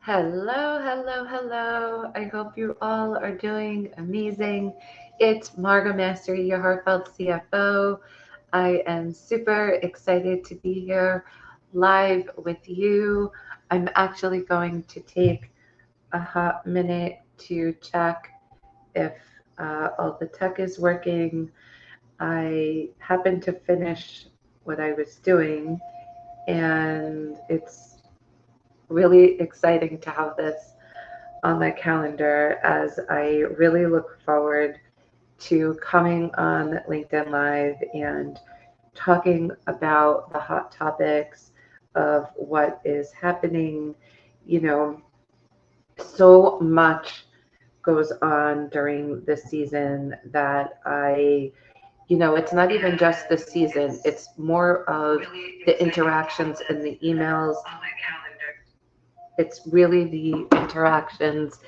Hello, hello, hello. I hope you all are doing amazing. It's Margo Mastery, your heartfelt CFO. I am super excited to be here live with you. I'm actually going to take a hot minute to check if all the tech is working. I happened to finish what I was doing, and it's really exciting to have this on my calendar as I really look forward to coming on LinkedIn Live and talking about the hot topics of what is happening. You know, so much goes on during this season that it's not even just the season, it's more of the interactions and the emails. It's really the interactions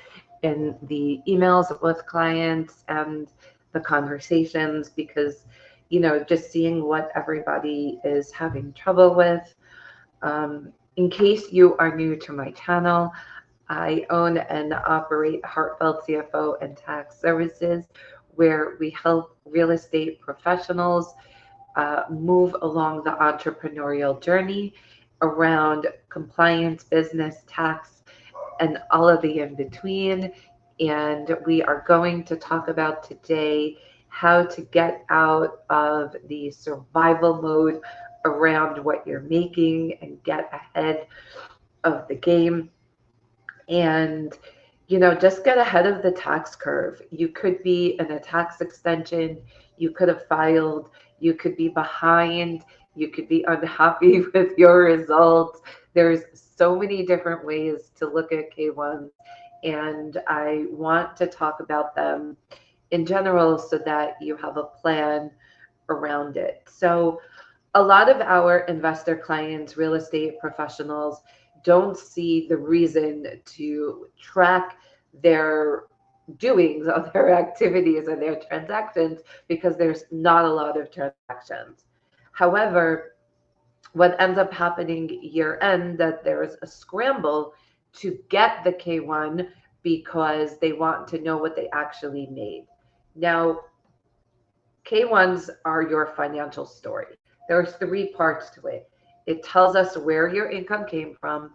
in the emails with clients and the conversations because, just seeing what everybody is having trouble with. In case you are new to my channel, I own and operate Heartfelt CFO and Tax Services, where we help real estate professionals move along the entrepreneurial journey around compliance, business, tax, and all of the in between. And we are going to talk about today how to get out of the survival mode around what you're making and get ahead of the game. And just get ahead of the tax curve. You could be in a tax extension, you could have filed, you could be behind, you could be unhappy with your results. There's so many different ways to look at K1s, and I want to talk about them in general so that you have a plan around it. So, a lot of our investor clients, real estate professionals, don't see the reason to track their doings of their activities and their transactions because there's not a lot of transactions. However, what ends up happening year end that there's a scramble to get the K1 because they want to know what they actually made. Now, K1s are your financial story. There's three parts to it. It tells us where your income came from.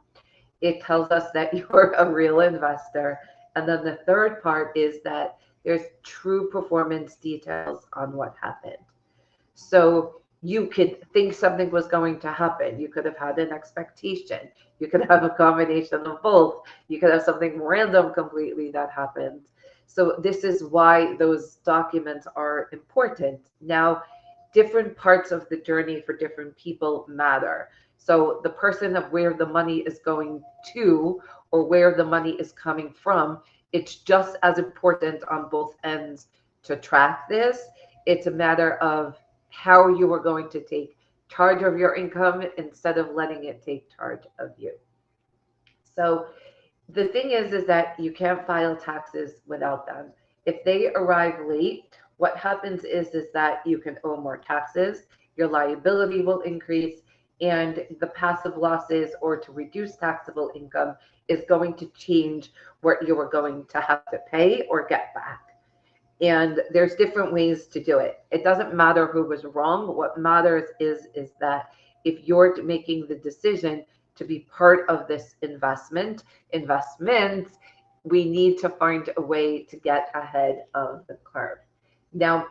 It tells us that you're a real investor. And then the third part is that there's true performance details on what happened. So you could think something was going to happen. You could have had an expectation. You could have a combination of both. You could have something random completely that happens. So this is why those documents are important. Now, different parts of the journey for different people matter. So the person of where the money is going to or where the money is coming from, it's just as important on both ends to track this. It's a matter of how you are going to take charge of your income instead of letting it take charge of you. So the thing is that you can't file taxes without them. If they arrive late, what happens is that you can owe more taxes, your liability will increase, and the passive losses or to reduce taxable income is going to change what you are going to have to pay or get back. And there's different ways to do it. It doesn't matter who was wrong. What matters is that if you're making the decision to be part of this investments, we need to find a way to get ahead of the curve. Now,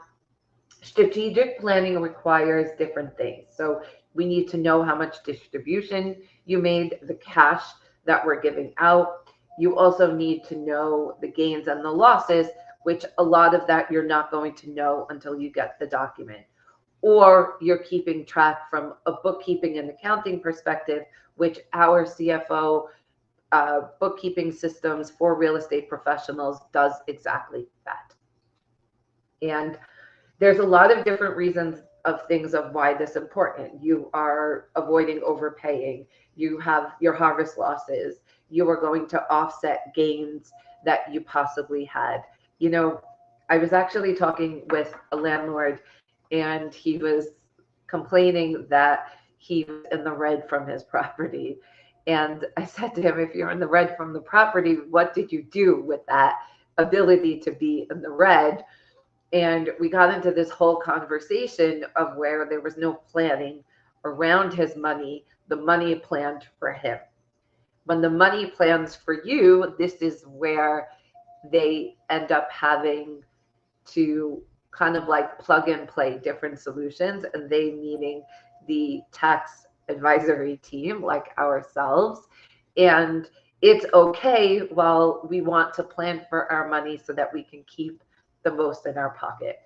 strategic planning requires different things. So we need to know how much distribution you made, the cash that we're giving out. You also need to know the gains and the losses, which a lot of that you're not going to know until you get the document. Or you're keeping track from a bookkeeping and accounting perspective, which our CFO bookkeeping systems for real estate professionals does exactly that. And there's a lot of different reasons of things of why this is important. You are avoiding overpaying. You have your harvest losses. You are going to offset gains that you possibly had. You know, I was actually talking with a landlord and he was complaining that he was in the red from his property. And I said to him, if you're in the red from the property, what did you do with that ability to be in the red? And we got into this whole conversation of where there was no planning around his money, the money planned for him. When the money plans for you, this is where they end up having to kind of like plug and play different solutions, and they meaning the tax advisory team like ourselves. And it's okay while we want to plan for our money so that we can keep the most in our pocket.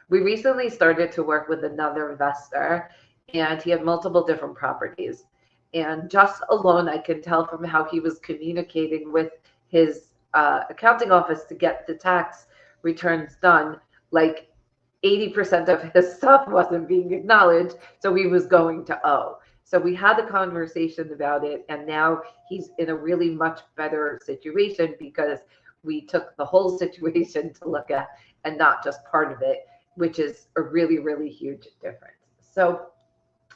We recently started to work with another investor, and he had multiple different properties. And just alone, I can tell from how he was communicating with his accounting office to get the tax returns done, like 80% of his stuff wasn't being acknowledged, so he was going to owe. So we had a conversation about it, and now he's in a really much better situation because we took the whole situation to look at and not just part of it, which is a really, really huge difference. So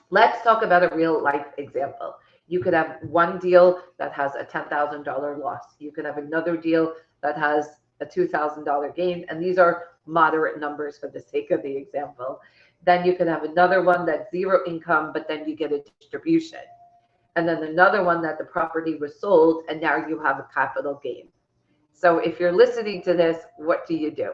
let's talk about a real life example. You could have one deal that has a $10,000 loss. You could have another deal that has a $2,000 gain, and these are moderate numbers for the sake of the example. Then you could have another one that's zero income, but then you get a distribution. And then another one that the property was sold, and now you have a capital gain. So if you're listening to this, what do you do?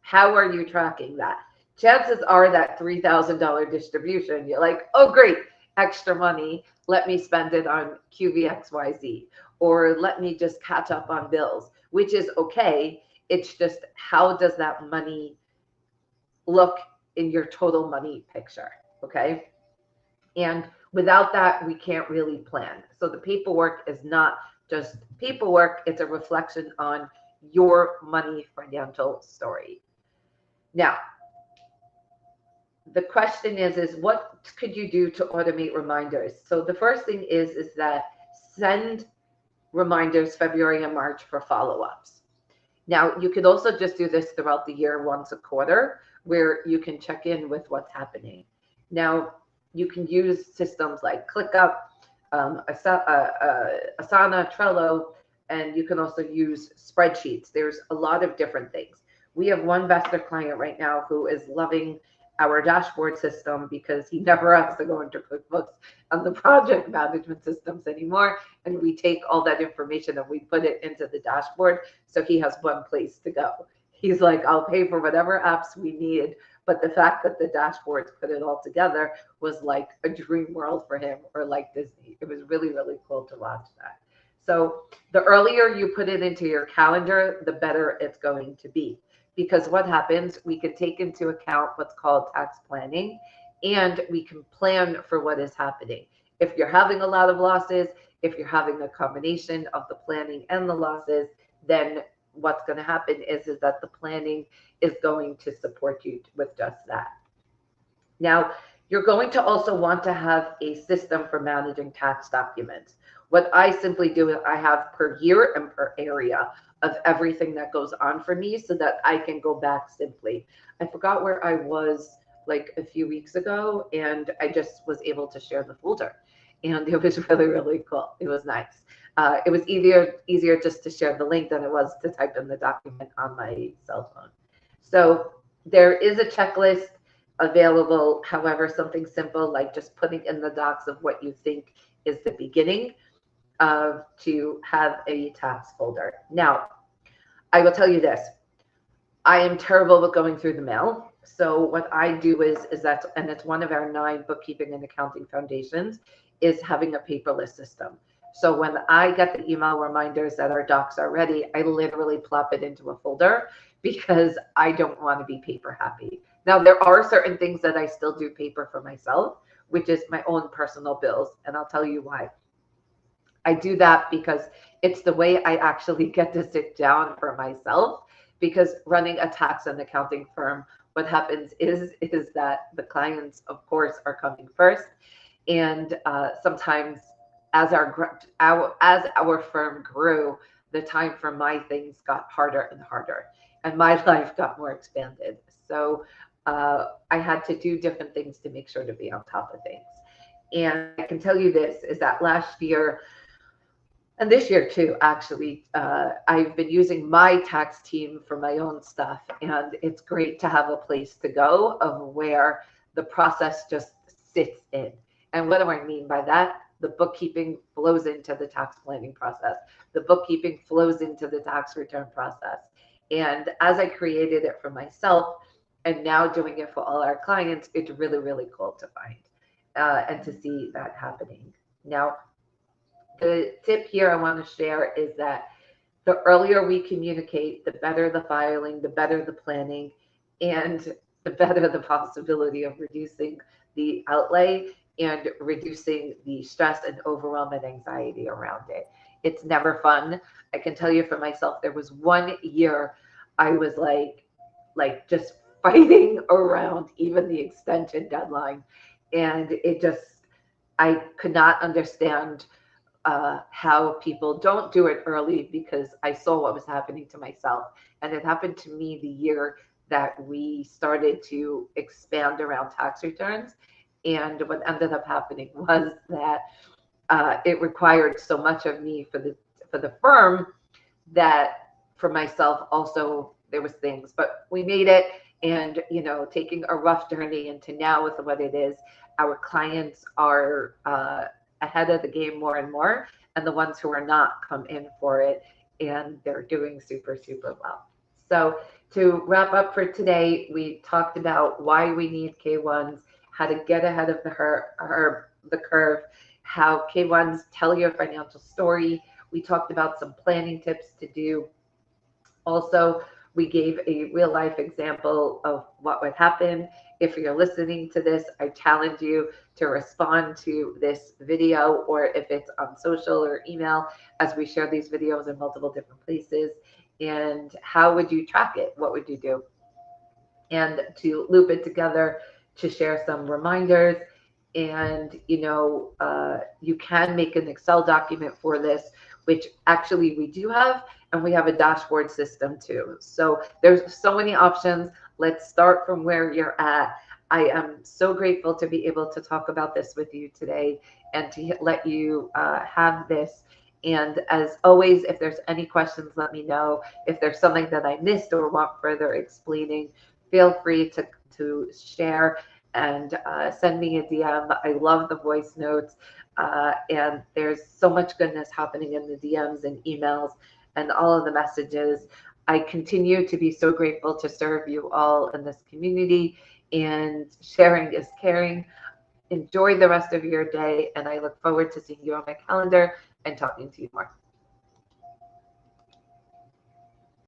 How are you tracking that? Chances are that $3,000 distribution, you're like, oh, great, extra money. Let me spend it on QVXYZ, or let me just catch up on bills, which is okay. It's just, how does that money look in your total money picture? Okay. And without that, we can't really plan. So the paperwork is not just paperwork, it's a reflection on your money financial story. Now, the question is what could you do to automate reminders? So the first thing is that send reminders February and March for follow-ups. Now, you could also just do this throughout the year once a quarter, where you can check in with what's happening. Now, you can use systems like ClickUp, Asana, Trello, and you can also use spreadsheets. There's a lot of different things. We have one investor client right now who is loving our dashboard system because he never has to go into QuickBooks and the project management systems anymore. And we take all that information and we put it into the dashboard. So he has one place to go. He's like, I'll pay for whatever apps we need. But the fact that the dashboards put it all together was like a dream world for him, or like Disney. It was really, really cool to watch that. So the earlier you put it into your calendar, the better it's going to be. Because what happens, we can take into account what's called tax planning, and we can plan for what is happening. If you're having a lot of losses, if you're having a combination of the planning and the losses, then what's going to happen is that the planning is going to support you with just that. Now, you're going to also want to have a system for managing tax documents. What I simply do is I have per year and per area of everything that goes on for me so that I can go back simply. I forgot where I was like a few weeks ago, and I just was able to share the folder, and it was really, really cool. It was nice. It was easier just to share the link than it was to type in the document on my cell phone. So there is a checklist available. However, something simple like just putting in the docs of what you think is the beginning to have a tax folder. Now, I will tell you this. I am terrible with going through the mail. So what I do is that, and it's one of our 9 bookkeeping and accounting foundations, is having a paperless system. So when I get the email reminders that our docs are ready, I literally plop it into a folder because I don't want to be paper happy. Now, there are certain things that I still do paper for myself, which is my own personal bills. And I'll tell you why. I do that because it's the way I actually get to sit down for myself, because running a tax and accounting firm, what happens is that the clients, of course, are coming first. And sometimes as our firm grew, the time for my things got harder and harder, and my life got more expanded. So I had to do different things to make sure to be on top of things. And I can tell you this, is that last year, And this year too, actually, I've been using my tax team for my own stuff, and it's great to have a place to go of where the process just sits in. And what do I mean by that? The bookkeeping flows into the tax planning process. The bookkeeping flows into the tax return process. And as I created it for myself and now doing it for all our clients, it's really, really cool to find and to see that happening. Now, the tip here I want to share is that the earlier we communicate, the better the filing, the better the planning, and the better the possibility of reducing the outlay and reducing the stress and overwhelm and anxiety around it. It's never fun. I can tell you for myself, there was 1 year I was like just fighting around even the extension deadline. And it just, I could not understand how people don't do it early, because I saw what was happening to myself. And it happened to me the year that we started to expand around tax returns. And what ended up happening was that it required so much of me for the firm that for myself also there was things, but we made it. And taking a rough journey into now with what it is, our clients are ahead of the game more and more, and the ones who are not come in for it, and they're doing super, super well. So to wrap up for today, we talked about why we need K-1s, how to get ahead of the curve, how K-1s tell your financial story. We talked about some planning tips to do. Also, we gave a real life example of what would happen. If you're listening to this, I challenge you to respond to this video, or if it's on social or email, as we share these videos in multiple different places. And how would you track it? What would you do? And to loop it together, to share some reminders. And you can make an Excel document for this, which actually we do have, and we have a dashboard system too. So there's so many options. Let's start from where you're at. I am so grateful to be able to talk about this with you today and to let you have this. And as always, if there's any questions, let me know. If there's something that I missed or want further explaining, feel free to share and send me a DM. I love the voice notes. And there's so much goodness happening in the DMs and emails and all of the messages. I continue to be so grateful to serve you all in this community, and sharing is caring. Enjoy the rest of your day, and I look forward to seeing you on my calendar and talking to you more.